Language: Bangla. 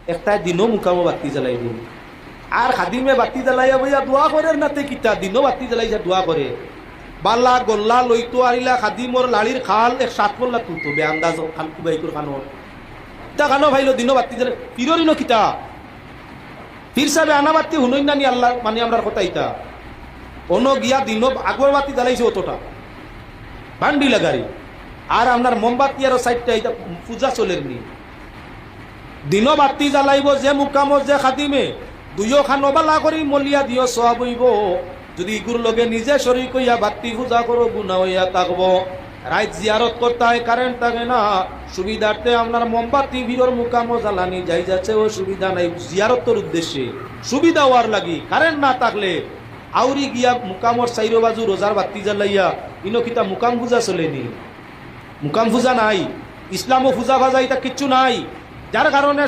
একটা দিনও মুকামো বাতি জ্বালাইব আর খাদিমে বাতি জ্বালাইয়া বইয়া দোয়া করে নাতে কিতা দিনও বাতি জ্বালাইয়া দোয়া করে বাল্লা গল্লা লইতো আরিলা খাদিমর লাড়ির খাল 1-7 পল্লা তুলতো বেআন্দাজ খান কুবাইকুর খানোর তা খানো ভাইলো দিনও বাতি জ্বালাই পিররিনো কিতা পীর সাহেব আনা বাতি হুনই নানি আল্লাহ মানে আমরা কথা ইতা অন্য গিয়া দিনও আগর বাতি জ্বালাইছে অতটা বান্ডি লাগারি আর আপনার মোমবাতি আর সাইডটা এটা পূজা চলেননি দিনও বাতি জ্বালাইব যে মুকামত যে খাদিমে দুইও খানো বালা করি মলিয়া দিও সব হইব যদি ইগুর লগে নিজে শরীর কইয়া বাতি পূজা করো গুণা হইয়া থাকবো রাইত জিয়ারত করতে হয় কারেন্ট থাকে না সুবিধার্থে আপনার মোমবাতি ভিড়র মুকামো জ্বালানি যাই যাচ্ছে ও সুবিধা নাই জিয়ারতের উদ্দেশ্যে সুবিধা হওয়ার লাগি কারেন্ট না থাকলে আউরি গিয়া মুকামর চাইরো বাজু রোজার বাতি জ্বালাইয়া ইনকিতা মুকাম পূজা চলেনি মুকাম পূজা নাই ইসলামও পূজা ভাজা এটা কিচ্ছু নাই যার কারণে